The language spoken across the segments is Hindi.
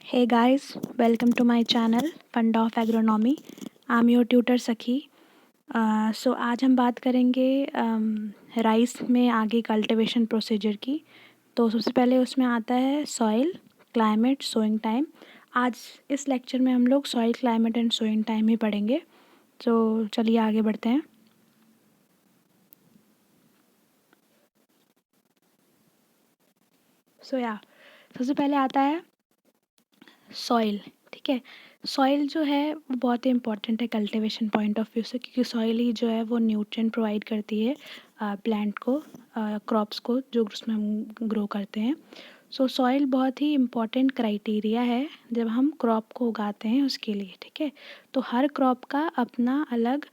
Hey guys, welcome to my channel Fund of Agronomy. I'm your tutor सखी. So आज हम बात करेंगे राइस में आगे कल्टीवेशन प्रोसीजर की. तो सबसे पहले उसमें आता है सॉइल, क्लाइमेट, सोइंग टाइम. आज इस लेक्चर में हम लोग soil, climate and sowing time ही पढ़ेंगे. तो चलिए आगे बढ़ते हैं. सबसे पहले आता है सॉइल. ठीक है, सॉइल जो है वो बहुत ही इम्पॉर्टेंट है कल्टीवेशन पॉइंट ऑफ व्यू से, क्योंकि सॉइल ही जो है वो न्यूट्रिएंट प्रोवाइड करती है प्लांट को, क्रॉप्स को जो उसमें हम ग्रो करते हैं. सो सॉइल बहुत ही इम्पॉर्टेंट क्राइटेरिया है जब हम क्रॉप को उगाते हैं उसके लिए. ठीक है, तो हर क्रॉप का अपना अलग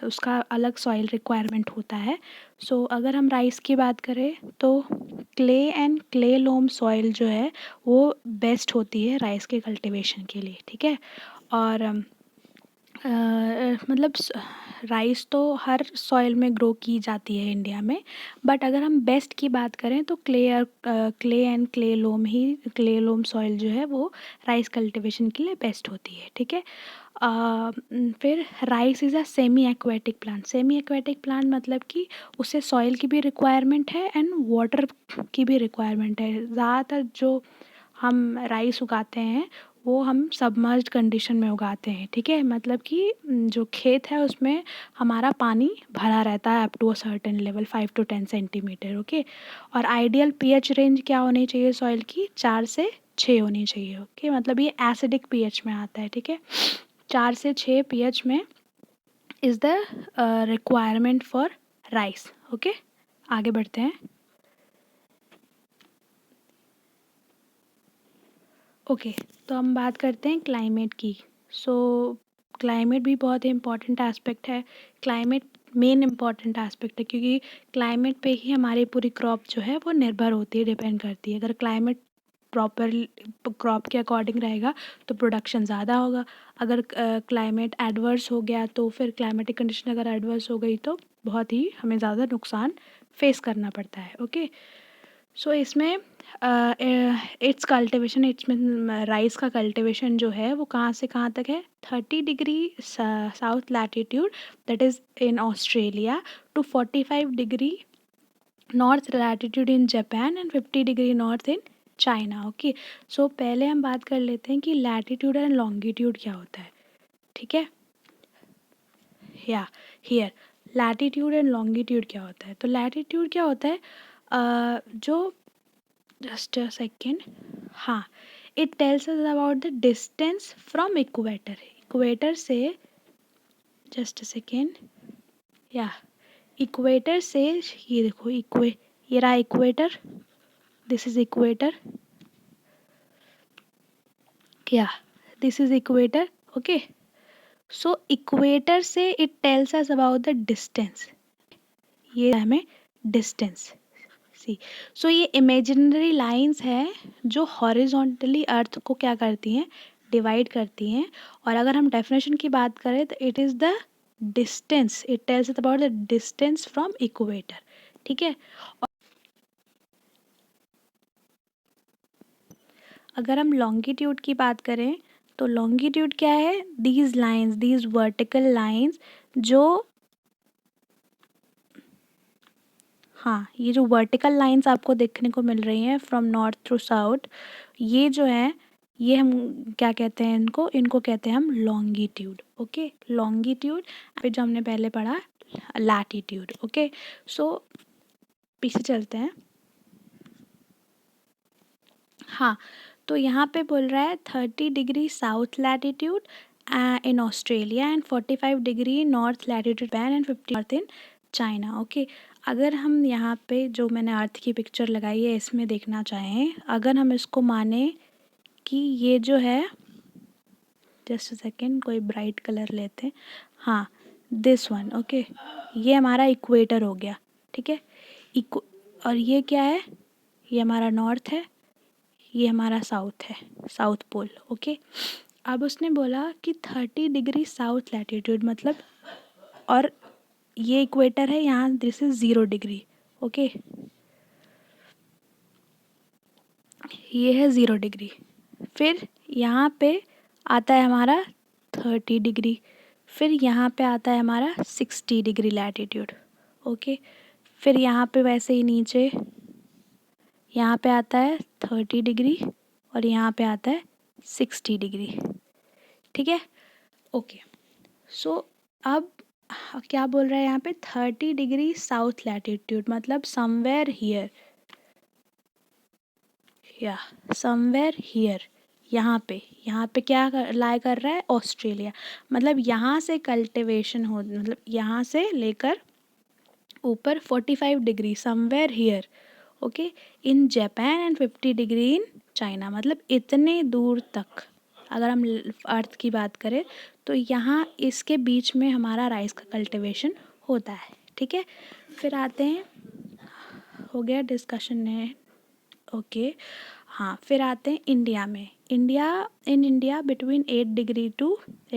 उसका अलग सॉइल रिक्वायरमेंट होता है. सो अगर हम राइस की बात करें तो clay and clay loam soil जो है वो बेस्ट होती है राइस के कल्टीवेशन के लिए. ठीक है, और मतलब राइस तो हर सॉइल में ग्रो की जाती है इंडिया में, बट अगर हम बेस्ट की बात करें तो clay and clay loam soil जो है वो राइस कल्टीवेशन के लिए बेस्ट होती है. ठीक है, फिर rice is a semi aquatic plant. Semi aquatic plant मतलब कि उसे सॉइल की भी रिक्वायरमेंट है एंड वाटर की भी रिक्वायरमेंट है. ज़्यादातर जो हम राइस उगाते हैं वो हम सबमर्ज्ड कंडीशन में उगाते हैं. ठीक है, मतलब कि जो खेत है उसमें हमारा पानी भरा रहता है up to a certain level 5 to 10 centimetre. Okay, और आइडियल पीएच रेंज क्या होनी चाहिए सॉइल की? 4 से 6 होनी चाहिए. ओके, मतलब ये एसिडिक पीएच में आता है. ठीक है, 4 से 6 पीएच में is the requirement for rice. Okay, आगे बढ़ते हैं. ओके, तो हम बात करते हैं क्लाइमेट की. सो क्लाइमेट भी बहुत ही इम्पॉर्टेंट एस्पेक्ट है. क्लाइमेट मेन इम्पॉर्टेंट एस्पेक्ट है क्योंकि क्लाइमेट पे ही हमारी पूरी क्रॉप जो है वो निर्भर होती है, डिपेंड करती है. अगर क्लाइमेट प्रॉपर क्रॉप के अकॉर्डिंग रहेगा तो प्रोडक्शन ज़्यादा होगा. अगर क्लाइमेट एडवर्स हो गया तो फिर क्लाइमेटिक कंडीशन अगर एडवर्स हो गई तो बहुत ही हमें ज़्यादा नुकसान फेस करना पड़ता है. ओके, सो इसमें इट्स कल्टिवेशन, इसमें राइस का कल्टिवेशन जो है वो कहाँ से कहाँ तक है? 30 degree south latitude, that is in Australia, to 45 degree north latitude in Japan and 50 degree north in China. Okay, so पहले हम बात कर लेते हैं कि लैटिट्यूड एंड लॉन्गिट्यूड क्या होता है. ठीक है, या हियर लैटिट्यूड एंड लॉन्गिट्यूड क्या होता है? तो लैटिट्यूड क्या होता है? जो जस्ट अ सेकेंड, हाँ, it tells us about the distance from equator. Equator से, जस्ट अ सेकेंड, या इक्वेटर से, ये देखो ये रहा इक्वेटर, दिस इज इक्वेटर, क्या, this is equator. Okay, so equator से it tells us about the distance. ये हमें डिस्टेंस सी. सो ये इमेजिनरी लाइंस हैं जो हॉरिजॉन्टली अर्थ को क्या करती हैं? डिवाइड करती हैं. और अगर हम डेफिनेशन की बात करें तो it is the distance, it tells about the distance from equator. ठीक है, अगर हम लॉन्गिट्यूड की बात करें तो लॉन्गिट्यूड क्या है? These lines, these vertical lines जो, हाँ, ये जो वर्टिकल लाइंस आपको देखने को मिल रही हैं फ्रॉम नॉर्थ थ्रू साउथ, ये जो है ये हम क्या कहते हैं? इनको कहते हैं हम लॉन्गिट्यूड. ओके, लॉन्गिट्यूड फिर जो हमने पहले पढ़ा लैटिट्यूड. ओके, सो पीछे चलते हैं. हाँ, तो यहाँ पे बोल रहा है 30 degree south latitude in Australia and 45 degree north latitude pan and 50 north in China. Okay, अगर हम यहाँ पे जो मैंने अर्थ की पिक्चर लगाई है इसमें देखना चाहें, अगर हम इसको माने कि ये जो है, जस्ट सेकेंड, कोई ब्राइट कलर लेते हैं, हाँ, दिस वन. ओके, ये हमारा इक्वेटर हो गया. ठीक है, और ये क्या है? ये हमारा नॉर्थ है, ये हमारा साउथ है, साउथ पोल. ओके, अब उसने बोला कि 30 डिग्री साउथ लैटिट्यूड मतलब, और ये इक्वेटर है, यहाँ दिस इज 0 डिग्री. ओके, ये है 0 डिग्री. फिर यहाँ पे आता है हमारा 30 डिग्री, फिर यहाँ पे आता है हमारा 60 डिग्री लैटिट्यूड। ओके, फिर यहाँ पे वैसे ही नीचे यहाँ पे आता है 30 डिग्री और यहाँ पे आता है 60 डिग्री। ठीक है, ओके। सो अब क्या बोल रहा है यहाँ पे, 30 डिग्री साउथ लैटिट्यूड, मतलब समवेयर हियर, या समवेयर हियर, यहाँ पे क्या लाई कर रहा है, ऑस्ट्रेलिया। मतलब यहाँ से कल्टिवेशन हो, मतलब यहाँ से लेकर ऊपर 45 degree somewhere here, okay, in Japan and 50 degree in China. मतलब इतने दूर तक अगर हम अर्थ की बात करें तो यहाँ इसके बीच में हमारा राइस का कल्टिवेशन होता है। ठीक है, फिर आते हैं, हो गया डिस्कशन है, ओके। हाँ, फिर आते हैं इंडिया में। India between 8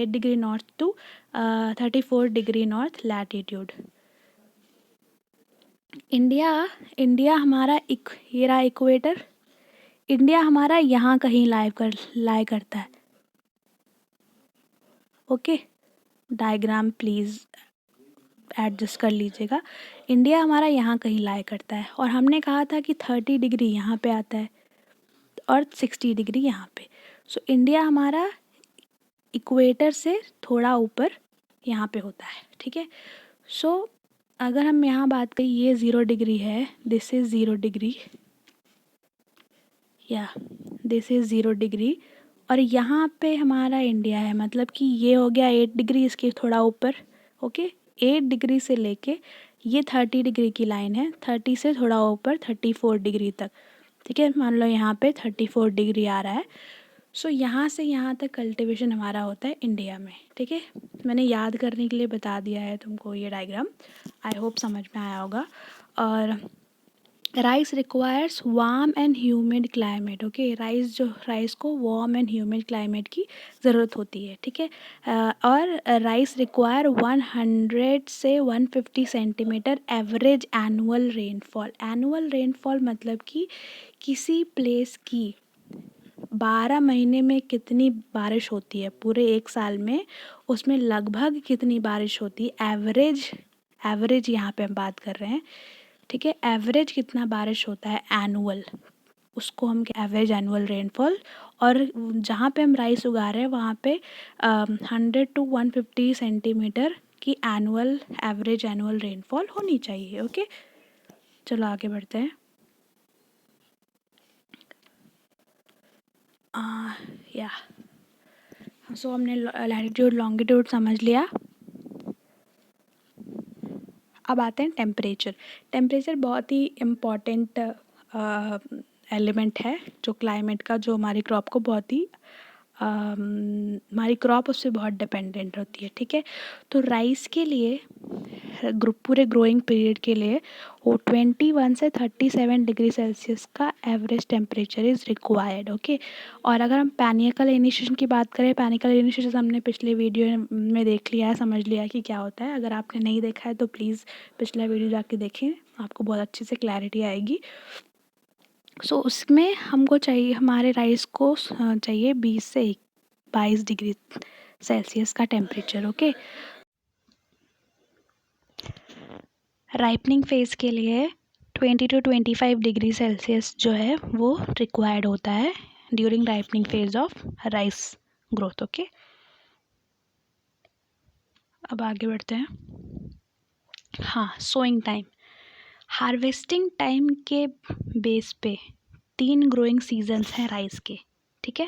degree north to 34 degree north latitude. India हमारा ये रहा इक्वेटर। इंडिया हमारा यहाँ कहीं लाई करता है। ओके, डायग्राम प्लीज़ एडजस्ट कर लीजिएगा। इंडिया हमारा यहाँ कहीं लाई करता है और हमने कहा था कि 30 डिग्री यहाँ पे आता है और 60 डिग्री यहाँ पे। सो इंडिया हमारा इक्वेटर से थोड़ा ऊपर यहाँ पे होता है। ठीक है, सो अगर हम यहाँ बात करें, ये 0 डिग्री है, दिस इज़ 0 डिग्री, या दिस इज़ 0 डिग्री, और यहाँ पे हमारा इंडिया है, मतलब कि ये हो गया 8 डिग्री, इसके थोड़ा ऊपर। ओके, 8 डिग्री से लेके ये 30 डिग्री की लाइन है, 30 से थोड़ा ऊपर 34 डिग्री तक। ठीक है, मान लो यहाँ पे 34 डिग्री आ रहा है। सो यहाँ से यहाँ तक कल्टीवेशन हमारा होता है इंडिया में। ठीक है, मैंने याद करने के लिए बता दिया है तुमको ये डायग्राम, आई होप समझ में आया होगा। और rice requires warm and humid climate. Okay, rice को वार्म एंड ह्यूमिड क्लाइमेट की ज़रूरत होती है। ठीक है, और राइस रिक्वायर 100 से 150 centimetre average annual rainfall. Annual rainfall मतलब कि किसी प्लेस की 12 महीने में कितनी बारिश होती है, पूरे एक साल में उसमें लगभग कितनी बारिश होती है, एवरेज यहाँ पे हम बात कर रहे हैं। ठीक है, एवरेज कितना बारिश होता है एनुअल, उसको हम एवरेज एनुअल रेनफॉल। और जहाँ पे हम राइस उगा रहे हैं वहाँ पे 100 to 150 सेंटीमीटर की एवरेज एनुअल रेनफॉल होनी चाहिए। ओके, चलो आगे बढ़ते हैं। या सो हमने लैटिट्यूड लॉन्गिट्यूड समझ लिया। अब आते हैं टेम्परेचर। टेम्परेचर बहुत ही इम्पॉर्टेंट एलिमेंट है जो क्लाइमेट का, जो हमारी क्रॉप को बहुत ही हमारी क्रॉप उससे बहुत डिपेंडेंट होती है। ठीक है, तो राइस के लिए पूरे ग्रोइंग पीरियड के लिए वो 21 से 37 डिग्री सेल्सियस का average temperature is required. Okay, और अगर हम पैनिकल इनिशिएशन की बात करें, पैनिकल इनिशिएशन हमने पिछले वीडियो में देख लिया है, समझ लिया कि क्या होता है। अगर आपने नहीं देखा है तो प्लीज़ पिछला वीडियो जाके देखें, आपको बहुत अच्छे से क्लैरिटी आएगी। सो उसमें हमको चाहिए, हमारे राइस को चाहिए 20 से 22 डिग्री सेल्सियस का टेम्परेचर। ओके, राइपनिंग फेज़ के लिए 20 to 25 डिग्री सेल्सियस जो है वो रिक्वायर्ड होता है during ripening phase of rice growth. Okay, अब आगे बढ़ते हैं। हाँ, सोइंग टाइम, हार्वेस्टिंग टाइम के बेस पे 3 ग्रोइंग सीजन्स हैं राइस के। ठीक है,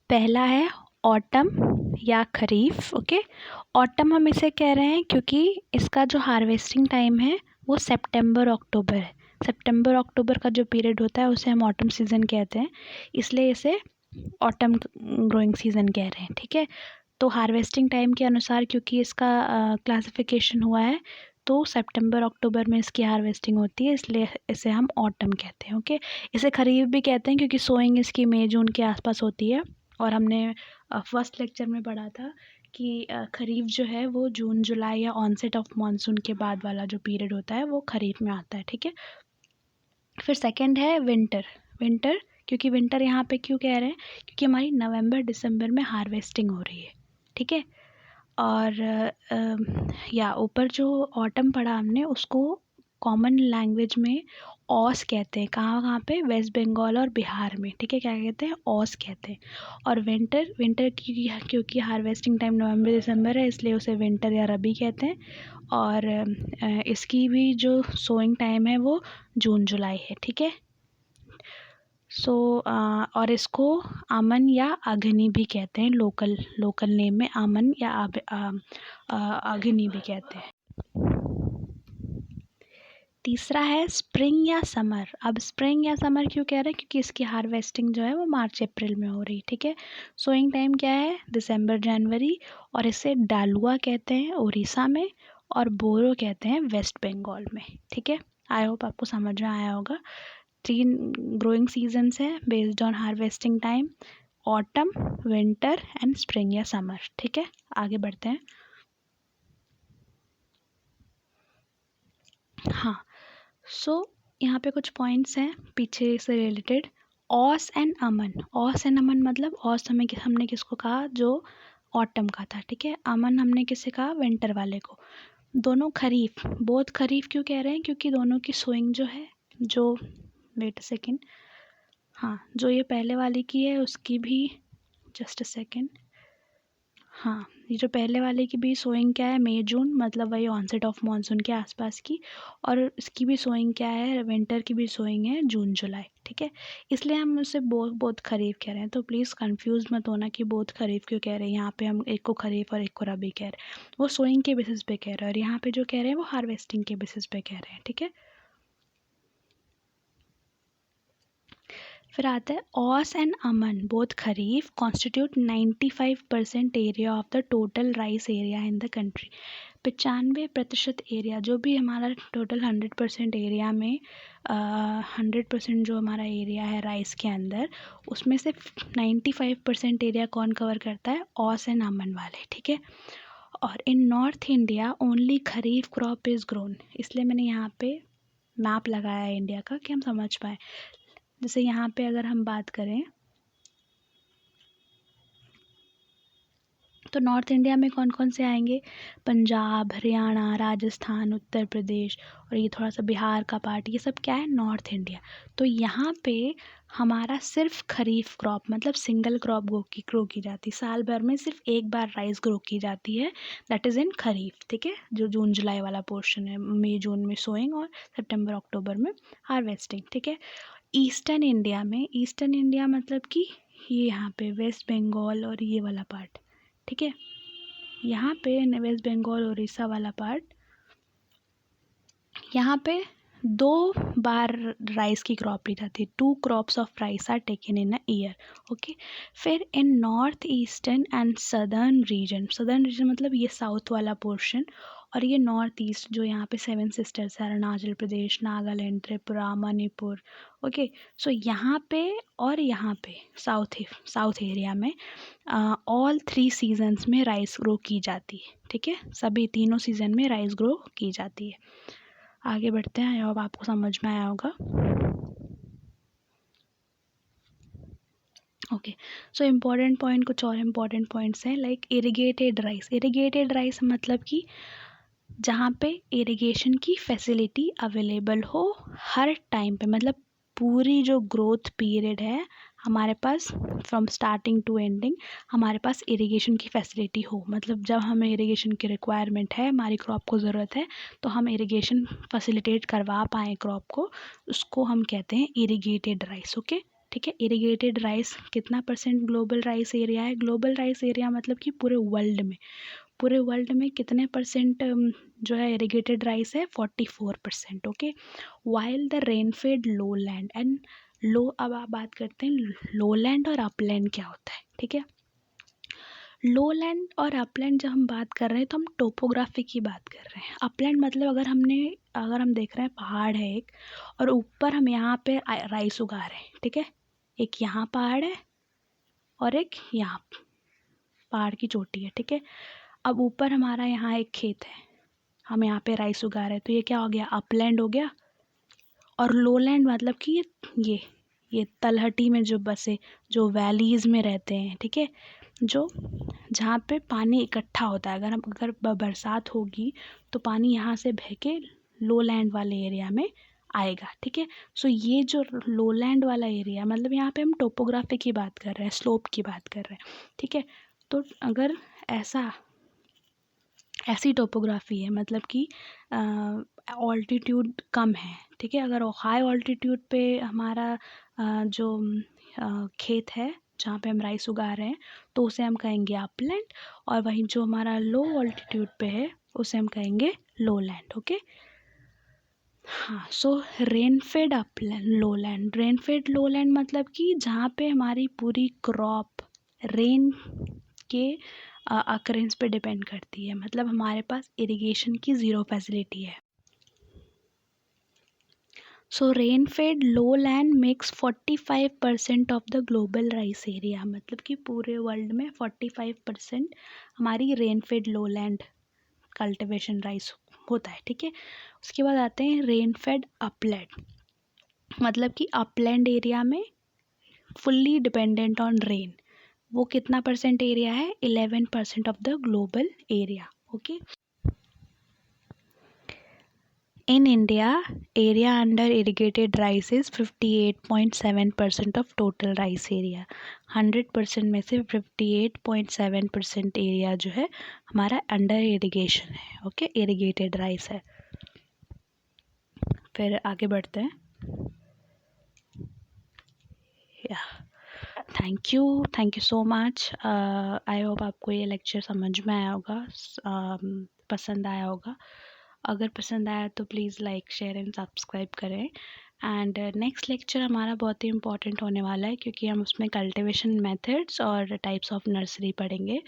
पहला है ऑटम या खरीफ। ओके, ऑटम हम इसे कह रहे हैं क्योंकि इसका जो हार्वेस्टिंग टाइम है वो सितंबर अक्टूबर है। सितंबर अक्टूबर का जो पीरियड होता है उसे हम ऑटम सीज़न कहते हैं, इसलिए इसे ऑटम ग्रोइंग सीज़न कह रहे हैं। ठीक है, तो हार्वेस्टिंग टाइम के अनुसार क्योंकि इसका क्लासिफिकेशन हुआ है तो सितंबर अक्टूबर में इसकी हार्वेस्टिंग होती है, इसलिए इसे हम ऑटम कहते हैं। ओके, इसे खरीफ भी कहते हैं क्योंकि सोइंग इसकी मई जून के आसपास होती है। और हमने फर्स्ट लेक्चर में पढ़ा था कि खरीफ जो है वो जून जुलाई या ऑनसेट ऑफ मानसून के बाद वाला जो पीरियड होता है वो खरीफ में आता है। ठीक है, फिर सेकंड है विंटर। विंटर क्योंकि विंटर यहाँ पे क्यों कह रहे हैं, क्योंकि हमारी नवंबर दिसंबर में हार्वेस्टिंग हो रही है, ठीक है। और या ऊपर जो ऑटम पढ़ा हमने उसको कॉमन लैंग्वेज में ऑस कहते हैं। कहाँ कहाँ पे, वेस्ट बंगाल और बिहार में, ठीक है। क्या कहते हैं, ऑस कहते हैं। और विंटर, विंटर क्योंकि हार्वेस्टिंग टाइम नवंबर दिसंबर है, इसलिए उसे विंटर या रबी कहते हैं। और इसकी भी जो सोइंग टाइम है वो जून जुलाई है, ठीक है। सो और इसको अमन या अग्नि भी कहते हैं, लोकल लोकल नेम में अमन या अग्नि भी कहते हैं। तीसरा है स्प्रिंग या समर। अब स्प्रिंग या समर क्यों कह रहे हैं, क्योंकि इसकी हार्वेस्टिंग जो है वो मार्च अप्रैल में हो रही, ठीक है। सोइंग टाइम क्या है, दिसंबर जनवरी। और इसे डालुआ कहते हैं उड़ीसा में, और बोरो कहते हैं वेस्ट बंगाल में, ठीक है। आई होप आपको समझ में आया होगा। 3 ग्रोइंग सीजन्स हैं based on harvesting time, autumn, winter and spring या समर, ठीक है। आगे बढ़ते हैं। हाँ, सो यहाँ पे कुछ पॉइंट्स हैं पीछे से रिलेटेड। ऑस एंड अमन, ऑस एंड अमन मतलब ऑस हमने किसको कहा, जो ऑटम का था, ठीक है। अमन हमने किसे कहा, विंटर वाले को। दोनों खरीफ, बोथ खरीफ क्यों कह रहे हैं, क्योंकि दोनों की सोइंग जो है, जो वेट अ सेकेंड, हाँ जो ये पहले वाली की है उसकी भी, जस्ट अ सेकेंड, हाँ ये जो पहले वाले की भी सोइंग क्या है, मई जून, मतलब वही ऑनसेट ऑफ मानसून के आसपास की। और इसकी भी सोइंग क्या है, विंटर की भी सोइंग है जून जुलाई, ठीक है। इसलिए हम उसे बोथ खरीफ कह रहे हैं। तो प्लीज़ कंफ्यूज मत होना कि बोथ खरीफ क्यों कह रहे हैं। यहाँ पे हम एक को खरीफ और एक को रबी कह रहे हैं, वो सोइंग के बेसिस पे कह रहे हैं। और यहाँ पे जो कह रहे हैं वो हार्वेस्टिंग के बेसिस पे कह रहे हैं, ठीक है। फिर आता है Aus and Aman both kharif constitute 95% area of the total rice area in the country. 95% area, जो भी हमारा टोटल 100% एरिया में 100% जो हमारा एरिया है राइस के अंदर, उसमें से 95% एरिया कौन कवर करता है, ऑस एंड अमन वाले, ठीक है। और in north India only kharif crop is grown. इसलिए मैंने यहाँ पे मैप लगाया है इंडिया का कि हम समझ पाए। जैसे यहाँ पे अगर हम बात करें तो नॉर्थ इंडिया में कौन कौन से आएंगे, पंजाब, हरियाणा, राजस्थान, उत्तर प्रदेश, और ये थोड़ा सा बिहार का पार्ट, ये सब क्या है, नॉर्थ इंडिया। तो यहाँ पे हमारा सिर्फ खरीफ क्रॉप, मतलब सिंगल क्रॉप ग्रो की जाती है, साल भर में सिर्फ एक बार राइस ग्रो की जाती है, दैट इज़ इन खरीफ, ठीक है। जो जून जुलाई वाला पोर्शन है, मई जून में सोइंग और सितंबर अक्टूबर में हार्वेस्टिंग, ठीक है। ईस्टर्न इंडिया में, ईस्टर्न इंडिया मतलब कि ये यहाँ पे वेस्ट बंगाल और ये वाला पार्ट, ठीक है। यहाँ पे वेस्ट बंगाल उड़ीसा वाला पार्ट, यहाँ पे 2 बार राइस की क्रॉप ली जाती है, 2 crops of rice are taken in a year, okay. फिर in north eastern and southern region, southern region मतलब ये साउथ वाला पोर्शन, और ये नॉर्थ ईस्ट जो यहाँ पे 7 सिस्टर्स है, अरुणाचल प्रदेश, नागालैंड, त्रिपुरा, मणिपुर, ओके। सो यहाँ पे और यहाँ पे साउथ एरिया में ऑल 3 सीजन्स में राइस ग्रो की जाती है, ठीक है। सभी तीनों सीजन में राइस ग्रो की जाती है। आगे बढ़ते हैं, अब आपको समझ में आया होगा। ओके, सो इम्पॉर्टेंट पॉइंट, कुछ और इम्पॉर्टेंट पॉइंट्स हैं like irrigated rice. Irrigated rice मतलब कि जहाँ पे इरिगेशन की फैसिलिटी अवेलेबल हो हर टाइम पे, मतलब पूरी जो ग्रोथ पीरियड है हमारे पास, फ्रॉम स्टार्टिंग टू एंडिंग हमारे पास इरिगेशन की फैसिलिटी हो। मतलब जब हमें इरिगेशन की रिक्वायरमेंट है, हमारी क्रॉप को ज़रूरत है, तो हम इरिगेशन फैसिलिटेट करवा पाएँ क्रॉप को, उसको हम कहते हैं इरिगेटेड राइस, ओके, ठीक है। इरिगेटेड राइस कितना परसेंट ग्लोबल राइस एरिया है, ग्लोबल राइस एरिया मतलब कि पूरे वर्ल्ड में कितने परसेंट जो है इरिगेटेड राइस है, 44%, okay. While the rainfed low land and low, अब आप बात करते हैं लो लैंड और अपलैंड क्या होता है, ठीक है। लो लैंड और अपलैंड जब हम बात कर रहे हैं तो हम टोपोग्राफी की बात कर रहे हैं। अपलैंड मतलब अगर हम देख रहे हैं पहाड़ है एक, और ऊपर हम यहाँ पे राइस उगा रहे हैं, ठीक है। एक यहाँ पहाड़ है और एक यहाँ पहाड़ की चोटी है, ठीक है। अब ऊपर हमारा यहाँ एक खेत है, हम यहाँ पे राइस उगा रहे हैं, तो ये क्या हो गया, अपलैंड हो गया। और लोलैंड मतलब कि ये ये तलहटी में जो बसे, जो वैलीज़ में रहते हैं, ठीक है, जो जहाँ पे पानी इकट्ठा होता है, अगर बरसात होगी तो पानी यहाँ से बह के लोलैंड वाले एरिया में आएगा, ठीक है। सो ये जो लोलैंड वाला एरिया, मतलब यहाँ पे हम टोपोग्राफी की बात कर रहे हैं, स्लोप की बात कर रहे हैं, ठीक है। तो अगर ऐसी टोपोग्राफी है, मतलब कि ऑल्टीट्यूड कम है, ठीक है, अगर हाई ऑल्टीट्यूड पे हमारा जो खेत है जहाँ पे हम राइस उगा रहे हैं, तो उसे हम कहेंगे अपलैंड, और वहीं जो हमारा लो ऑल्टीट्यूड पे है उसे हम कहेंगे लोलैंड। ओके, हाँ। So rainfed upland, lowland, rainfed lowland मतलब कि जहाँ पे हमारी पूरी क्रॉप रेन के अकरेंस पे डिपेंड करती है, मतलब हमारे पास इरिगेशन की ज़ीरो फैसिलिटी है। So rainfed lowland makes 45% of the global rice area, मतलब कि पूरे वर्ल्ड में 45% हमारी रेनफेड लोलैंड कल्टिवेशन राइस होता है, ठीक है। उसके बाद आते हैं रेनफेड अपलैंड, मतलब कि अपलैंड एरिया में फुल्ली डिपेंडेंट ऑन रेन, वो कितना परसेंट एरिया है, 11% of the global area. Okay, in India, area under irrigated rice is 58.7% of total rice area। 100% में से 58.7% एरिया जो है हमारा अंडर इरिगेशन है। ओके, इरिगेटेड राइस है। फिर आगे बढ़ते हैं। Thank you so much. I hope आपको ये लेक्चर समझ में आया होगा, पसंद आया होगा। अगर पसंद आया तो please like, share and subscribe करें। एंड नेक्स्ट लेक्चर हमारा बहुत ही इंपॉर्टेंट होने वाला है, क्योंकि हम उसमें कल्टीवेशन मेथड्स और टाइप्स ऑफ नर्सरी पढ़ेंगे।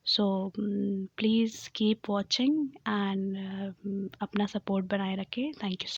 So please keep watching and अपना सपोर्ट बनाए रखें। Thank you.